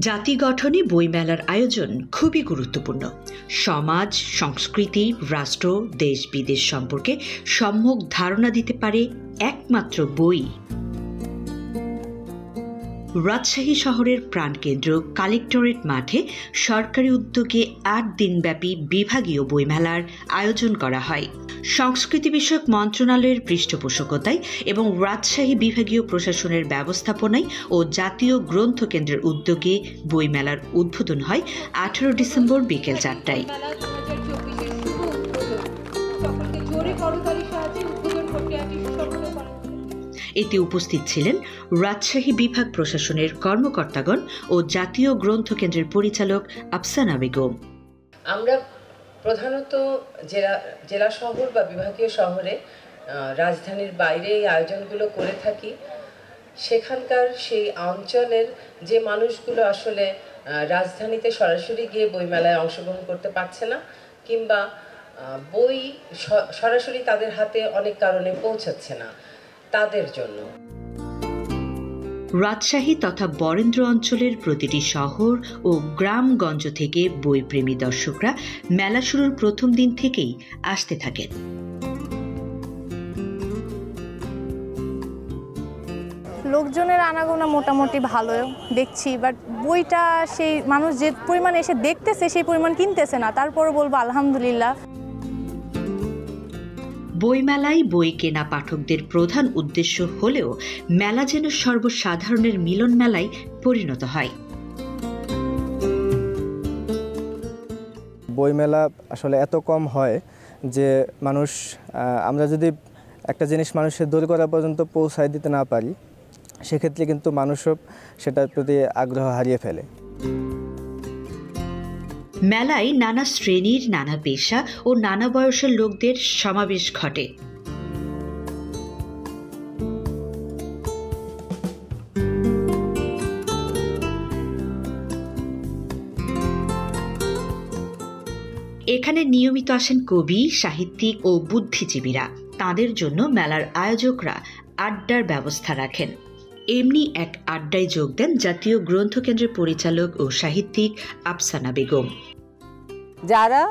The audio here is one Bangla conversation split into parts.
জাতি গঠনে বইমেলার আয়োজন খুবই গুরুত্বপূর্ণ। সমাজ, সংস্কৃতি, রাষ্ট্র, দেশ বিদেশ সম্পর্কে সম্যক ধারণা দিতে পারে একমাত্র বই। রাজশাহী শহরের প্রাণকেন্দ্র কালেক্টরেট মাঠে সরকারি উদ্যোগে ৮ দিনব্যাপী বিভাগীয় বইমেলার আয়োজন করা হয়। সংস্কৃতি বিষয়ক মন্ত্রণালয়ের পৃষ্ঠপোষকতায় এবং রাজশাহী বিভাগীয় প্রশাসনের ব্যবস্থাপনায় ও জাতীয় গ্রন্থ কেন্দ্রের উদ্যোগে বইমেলার উদ্বোধন হয় ১৮ ডিসেম্বর বিকেল ৪টায়। এতে উপস্থিত ছিলেন রাজশাহী বিভাগ প্রশাসনের কর্মকর্তাগণ ও জাতীয় গ্রন্থ কেন্দ্রের পরিচালক আফসানা বেগম। আমরা প্রধানত জেলা শহর বা বিভাগীয় শহরে রাজধানীর বাইরে এই আয়োজনগুলো করে থাকি। সেখানকার সেই অঞ্চলের যে মানুষগুলো আসলে রাজধানীতে সরাসরি গিয়ে বইমেলায় অংশগ্রহণ করতে পারছে না কিংবা বই সরাসরি তাদের হাতে অনেক কারণে পৌঁছাচ্ছে না, তাদের জন্য রাজশাহী তথা বরেন্দ্র অঞ্চলের প্রতিটি শহর ও গ্রামগঞ্জ থেকে বইপ্রেমী দর্শকরা মেলা শুরুর প্রথম দিন থেকেই আসতে থাকেন। লোকজনের আনাগোনা মোটামুটি ভালো দেখছি, বাট বইটা সেই মানুষ যে পরিমাণ এসে দেখতেছে সেই পরিমাণ কিনতেছে না। তারপরও বলবো আলহামদুলিল্লাহ। বইমেলায় বই কেনা পাঠকদের প্রধান উদ্দেশ্য হলেও মেলা যেন সর্বসাধারণের মিলন মেলায় পরিণত হয়। বইমেলা আসলে এত কম হয় যে আমরা যদি একটা জিনিস মানুষের দূর করা পর্যন্ত পৌঁছায় দিতে না পারি, সেক্ষেত্রে কিন্তু মানুষও সেটার প্রতি আগ্রহ হারিয়ে ফেলে। মেলায় নানা শ্রেণীর, নানা পেশা ও নানা বয়সের লোকদের সমাবেশ ঘটে। এখানে নিয়মিত আসেন কবি, সাহিত্যিক ও বুদ্ধিজীবীরা। তাদের জন্য মেলার আয়োজকরা আড্ডার ব্যবস্থা রাখেন। এমনি এক আড্ডায় যোগ দেন জাতীয় গ্রন্থ কেন্দ্রের পরিচালক ও সাহিত্যিক আফসানা বেগম। যারা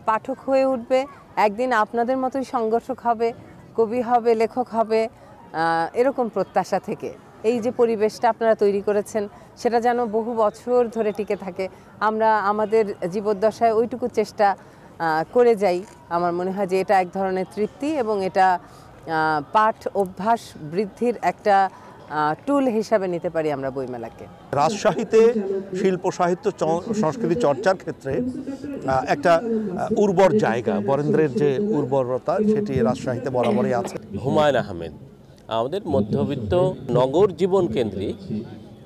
পাঠক হয়ে উঠবে, একদিন আপনাদের মতোই সংগঠক হবে, কবি হবে, লেখক হবে, এরকম প্রত্যাশা থেকে এই যে পরিবেশটা আপনারা তৈরি করেছেন সেটা যেন বহু বছর ধরে টিকে থাকে, আমরা আমাদের জীবদ্দশায় ওইটুকু চেষ্টা করে যাই। আমার মনে হয় যে এটা এক ধরনের তৃপ্তি এবং এটা পাঠ অভ্যাস বৃদ্ধির একটা টুল হিসাবে নিতে পারি আমরা বইমেলাকে। রাজশাহীতে শিল্প সাহিত্য সংস্কৃতি চর্চার ক্ষেত্রে একটা উর্বর জায়গা, বরেন্দ্রের যে উর্বরতা সেটি রাজশাহীতে বরাবরই আছে। হুমায়ুন আহমেদ আমাদের মধ্যবিত্ত নগর জীবন কেন্দ্রিক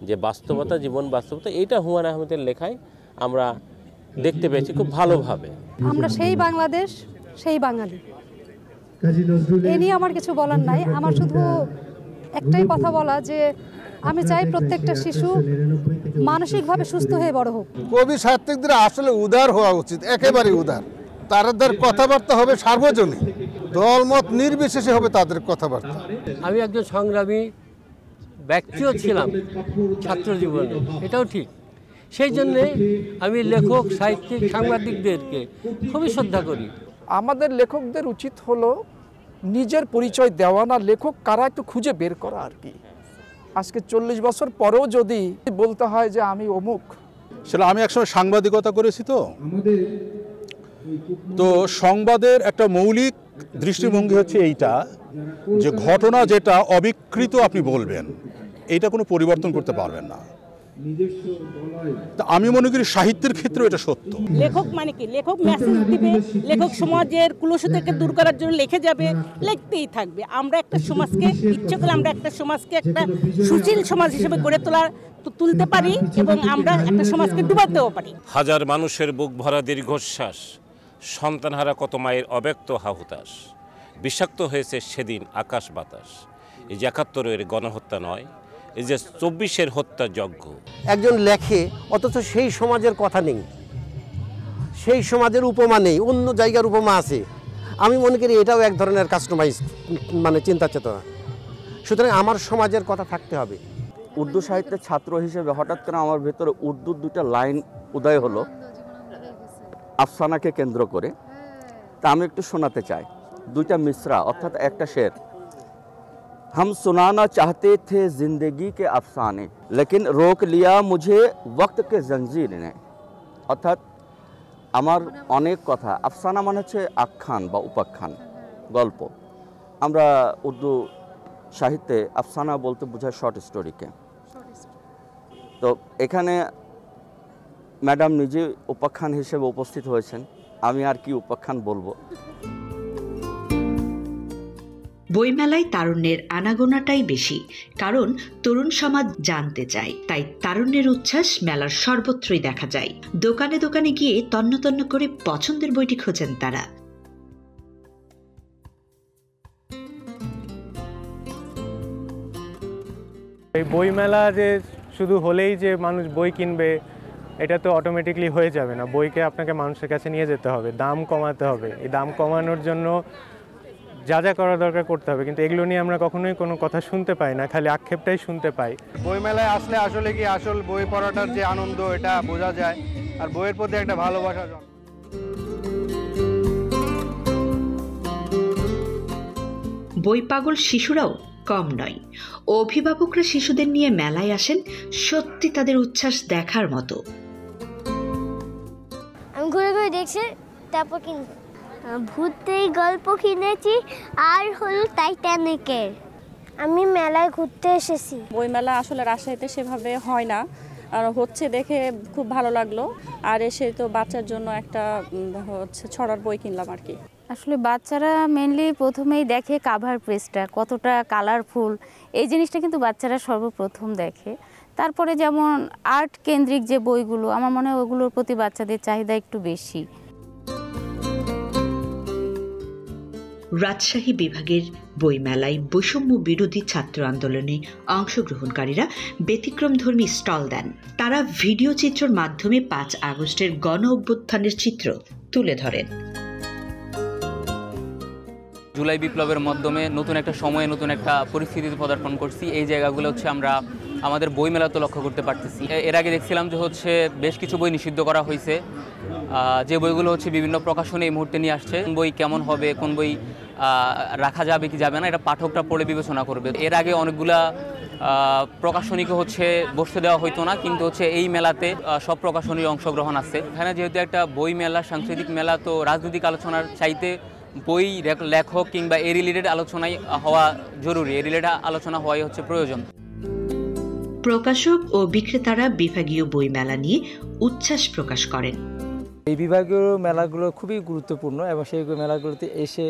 যে বাস্তবতা, জীবন বাস্তবতা, এইটা হুমায়ুন আহমেদের লেখায় আমরা দেখতে পেয়েছি খুব ভালোভাবে। আমরা সেই বাংলাদেশ, সেই বাঙালি, এ নিয়ে আমার কিছু বলার নাই। আমার শুধু একটাই কথা বলা যে আমি চাই প্রত্যেকটা শিশু মানসিকভাবে সুস্থ হয়ে বড় হোক। কবি সাহিত্যিকদের আসলে উদার হওয়া উচিত, একেবারে উদার। তাদের কথাবার্তা হবে সার্বজনীন, দলমত নির্বিশেষে হবে তাদের কথাবার্তা। আমি একজন সংগ্রামী ব্যক্তিও ছিলাম ছাত্র জীবনে, এটাও ঠিক। সেই জন্যে আমি লেখক, সাহিত্যিক, সাংবাদিকদেরকে খুবই শ্রদ্ধা করি। আমাদের লেখকদের উচিত হলো নিজের পরিচয় দেওয়া না, লেখক কারা একটু খুঁজে বের করা আর কি। আজকে 40 বছর পরেও যদি বলতে হয় যে আমি অমুক। সেটা আমি একসময় সাংবাদিকতা করেছি, তো সংবাদের একটা মৌলিক দৃষ্টিভঙ্গি হচ্ছে এইটা যে ঘটনা যেটা অবিকৃত আপনি বলবেন, এইটা কোনো পরিবর্তন করতে পারবেন না। আমি মনে করি সাহিত্যের ক্ষেত্রে এটা সত্য। লেখক মানে কি, লেখক মেসেজ দিবে, লেখক সমাজের কুলুষতাকে দূর করার জন্য লিখে যাবে, লিখতেই থাকবে। আমরা একটা সমাজকে ইচ্ছে করলে আমরা একটা সমাজকে একটা সুশীল সমাজ হিসেবে গড়ে তুলতে পারি এবং আমরা একটা সমাজকে ডুবাতেও পারি। হাজার মানুষের বুক ভরা দীর্ঘশ্বাস, সন্তানহারা কত মায়ের অব্যক্ত হাহুতাস, বিষাক্ত হয়েছে সেদিন আকাশ বাতাস। এই যে ৭১-এর গণহত্যা নয়, এই যে ২৪-এর হত্যা যজ্ঞ। একজন লেখে অথচ সেই সমাজের কথা নেই, সেই সমাজের উপমা নেই, অন্য জায়গার উপমা আছে। আমি মনে করি এটাও এক ধরনের কাস্টমাইজ চিন্তা চেতনা। সুতরাং আমার সমাজের কথা থাকতে হবে। উর্দু সাহিত্যের ছাত্র হিসেবে হঠাৎ করে আমার ভেতরে উর্দুর দুটা লাইন উদয় হলো আফসানাকে কেন্দ্র করে। তা আমি একটু শোনাতে চাই, দুইটা মিসরা অর্থাৎ একটা শের। हम सुनाना चाहते थे जिंदगी के अफसाने लेकिन रोक लिया मुझे वक्त के जंजीर ने। অর্থাৎ আমার অনেক কথা, আফসানা মানে হচ্ছে আখ্যান বা উপাখ্যান, গল্প। আমরা উর্দু সাহিত্যে আফসানা বলতে বোঝায় শর্ট স্টোরিকে। তো এখানে ম্যাডাম নিজে উপাখ্যান হিসেবে উপস্থিত হয়েছেন, আমি আর কি উপাখ্যান বলবো। বইমেলায় তারুণ্যের আনাগোনাটাই বেশি, কারণ তরুণ সমাজ জানতে চায়, তাই তারুণ্যের উচ্ছ্বাস মেলার সর্বত্রই দেখা যায়। দোকানে দোকানে গিয়ে তন্ন তন্ন করে পছন্দের বইটি খোঁজেন তারা। এই বইমেলা যে শুধু হলেই যে মানুষ বই কিনবে এটা তো অটোমেটিকলি হয়ে যাবে না। বইকে আপনাকে মানুষের কাছে নিয়ে যেতে হবে, দাম কমাতে হবে। এই দাম কমানোর জন্য যা যা করা দরকার করতে হবে, কিন্তু এগুলো নিয়ে আমরা কখনোই কোনো কথা শুনতে পাই না, খালি আক্ষেপটাই শুনতে পাই। বইমেলায় আসলে আসলে কি আসল বই পড়াটার যে আনন্দ এটা বোঝা যায়, আর বইয়ের প্রতি একটা ভালোবাসা। বই পাগল শিশুরাও কম নয়। অভিভাবকরা শিশুদের নিয়ে মেলায় আসেন, সত্যি তাদের উচ্ছ্বাস দেখার মতো। আমি ঘুরে ঘুরে দেখছি, তারপর কিনবো। ভূতের গল্প কিনেছি আর হলো টাইটানিকের। আমি মেলায় ঘুরতে এসেছি। বইমেলা আসলে রাজশাহীতে সেভাবে হয় না, আর হচ্ছে দেখে খুব ভালো লাগলো। আর এসে তো বাচ্চার জন্য একটা হচ্ছে ছড়ার বই কিনলাম আর কি। আসলে বাচ্চারা মেনলি প্রথমেই দেখে কাভার পেজটা কতটা কালারফুল, এই জিনিসটা কিন্তু বাচ্চারা সর্বপ্রথম দেখে। তারপরে যেমন আর্ট কেন্দ্রিক যে বইগুলো, আমার মনে হয় ওগুলোর প্রতি বাচ্চাদের চাহিদা একটু বেশি। রাজশাহী বিভাগের বইমেলায় বৈষম্য বিরোধী ছাত্র আন্দোলনে অংশগ্রহণকারীরা ব্যতিক্রমধর্মী স্টল দেন। তারা ভিডিও চিত্রের মাধ্যমে 5 আগস্টের গণ অভ্যুত্থানের চিত্র তুলে ধরেন। জুলাই বিপ্লবের মাধ্যমে নতুন একটা সময়ে নতুন একটা পরিস্থিতিতে পদার্পণ করছি। এই জায়গাগুলো হচ্ছে আমরা আমাদের বইমেলাতে লক্ষ্য করতে পারতেছি। এর আগে দেখছিলাম যে হচ্ছে বেশ কিছু বই নিষিদ্ধ করা হয়েছে, যে বইগুলো হচ্ছে বিভিন্ন প্রকাশনী এই মুহূর্তে নিয়ে আসছে। কোন বই কেমন হবে, কোন বই রাখা যাবে কি যাবে না, এটা পাঠকরা পড়ে বিবেচনা করবে। এর আগে অনেকগুলা প্রকাশনীকে হচ্ছে বসতে দেওয়া হইতো না, কিন্তু হচ্ছে এই মেলাতে সব প্রকাশনীর অংশগ্রহণ আছে। এখানে যেহেতু একটা বই মেলা, সাংস্কৃতিক মেলা, তো রাজনৈতিক আলোচনার চাইতে বই লেখক কিংবা এই রিলেটেড আলোচনায় হওয়া জরুরি, এই রিলেটেড আলোচনা হওয়াই হচ্ছে প্রয়োজন। প্রকাশক ও বিক্রেতারা বিভাগীয় বই মেলা নিয়ে উচ্ছ্বাস প্রকাশ করেন। এই বিভাগীয় মেলাগুলো খুবই গুরুত্বপূর্ণ এবং সেই মেলাগুলোতে এসে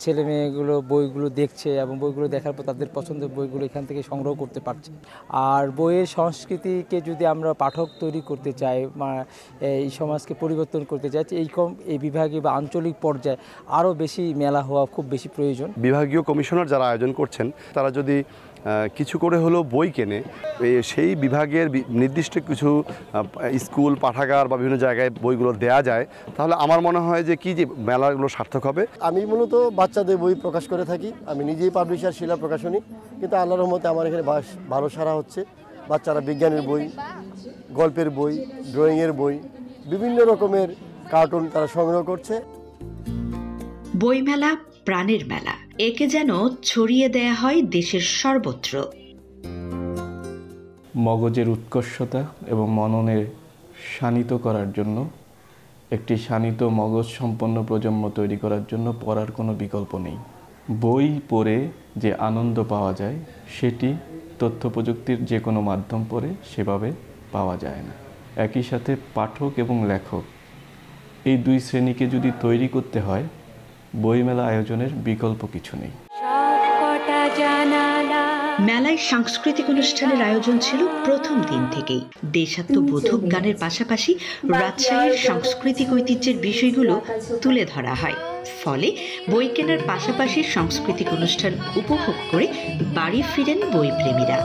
ছেলে মেয়েগুলো বইগুলো দেখছে এবং বইগুলো দেখার পর তাদের পছন্দের বইগুলো এখান থেকে সংগ্রহ করতে পারছে। আর বইয়ের সংস্কৃতিকে যদি আমরা পাঠক তৈরি করতে চাই, এই সমাজকে পরিবর্তন করতে চাই, এই বিভাগীয় বা আঞ্চলিক পর্যায়ে আরও বেশি মেলা হওয়া খুব বেশি প্রয়োজন। বিভাগীয় কমিশনার যারা আয়োজন করছেন তারা যদি কিছু করে হলেও বই কেনে, সেই বিভাগের নির্দিষ্ট কিছু স্কুল, পাঠাগার বা বিভিন্ন জায়গায় বইগুলো দেয়া যায়, তাহলে আমার মনে হয় যে কি যে মেলাগুলো সার্থক হবে। আমি মূলত বাচ্চাদের বই প্রকাশ করে থাকি। আমি নিজেই পাবলিশার, শিলা প্রকাশনী, কিন্তু আল্লাহর রহমতে আমার এখানে ভালো সারা হচ্ছে। বাচ্চারা বিজ্ঞানের বই, গল্পের বই, ড্রয়িংয়ের বই, বিভিন্ন রকমের কার্টুন তারা সংগ্রহ করছে। বইমেলা প্রাণের মেলা, একে যেন ছড়িয়ে দেয়া হয় দেশের সর্বত্র। মগজের উৎকর্ষতা এবং মননের শানিত করার জন্য, একটি শানিত মগজ সম্পন্ন প্রজন্ম তৈরি করার জন্য পড়ার কোনো বিকল্প নেই। বই পড়ে যে আনন্দ পাওয়া যায় সেটি তথ্য প্রযুক্তির যে কোনো মাধ্যম পড়ে সেভাবে পাওয়া যায় না। একই সাথে পাঠক এবং লেখক এই দুই শ্রেণীকে যদি তৈরি করতে হয়, বইমেলা আয়োজনের বিকল্প কিছু নেই। মেলায় সাংস্কৃতিক অনুষ্ঠানের আয়োজন ছিল প্রথম দিন থেকেই। দেশাত্মবোধক গানের পাশাপাশি রাজশাহীর সাংস্কৃতিক ঐতিহ্যের বিষয়গুলো তুলে ধরা হয়। ফলে বই কেনার পাশাপাশি সাংস্কৃতিক অনুষ্ঠান উপভোগ করে বাড়ি ফিরেন বইপ্রেমীরা।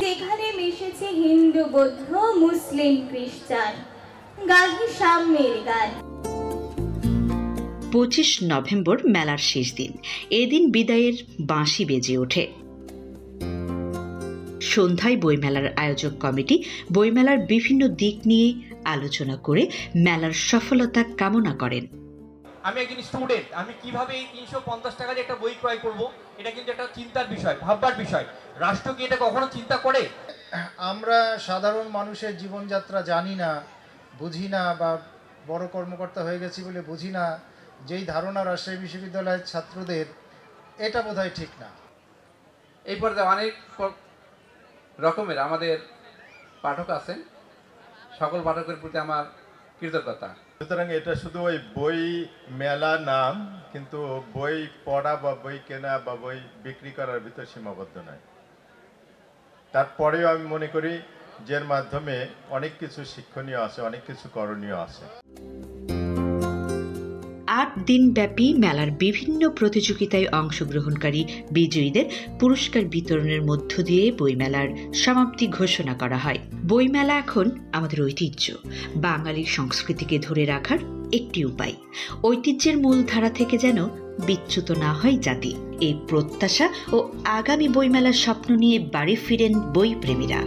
সেখানে মিশেছে হিন্দু, বৌদ্ধ, মুসলিম, খ্রিস্টান, গাহি সাম্যের গান। 25 নভেম্বর মেলার শেষ দিন। এদিন বিদায়ের বাঁশি বেজে ওঠে। সন্ধ্যায় বইমেলার আয়োজক কমিটি বইমেলার বিভিন্ন দিক নিয়ে আলোচনা করে মেলার সফলতা কামনা করেন। আমি একজন স্টুডেন্ট, আমি কিভাবে এই 350 টাকা দিয়ে একটা বই ক্রয় করব, এটা কিন্তু একটা চিন্তার বিষয়, ভাববার বিষয়। রাষ্ট্র কি এটা কখনো চিন্তা করে? আমরা সাধারণ মানুষের জীবনযাত্রা জানি না, বুঝি না, বা বড় কর্মকর্তা হয়ে গেছি বলে বুঝি না, যেই ধারণা রাজশাহী বিশ্ববিদ্যালয়ের ছাত্রদের, এটা বোধহয় ঠিক না। এই পর্যায়ে অনেক রকমের আমাদের পাঠক আছেন, সকল পাঠকের প্রতি আমার কৃতজ্ঞতা। সুতরাং এটা শুধু ওই বই মেলা নাম, কিন্তু বই পড়া বা বই কেনা বা বই বিক্রি করার ভিতর সীমাবদ্ধ নয়। তারপরেও আমি মনে করি যে এর মাধ্যমে অনেক কিছু শিক্ষণীয় আছে, অনেক কিছু করণীয় আছে। 8 দিনব্যাপী মেলার বিভিন্ন প্রতিযোগিতায় অংশগ্রহণকারী বিজয়ীদের পুরস্কার বিতরণের মধ্য দিয়ে বইমেলার সমাপ্তি ঘোষণা করা হয়। বইমেলা এখন আমাদের ঐতিহ্য, বাঙালির সংস্কৃতিকে ধরে রাখার একটি উপায়। ঐতিহ্যের মূল ধারা থেকে যেন বিচ্যুত না হয় জাতি, এই প্রত্যাশা ও আগামী বইমেলার স্বপ্ন নিয়ে বাড়ি ফিরেন বই প্রেমীরা।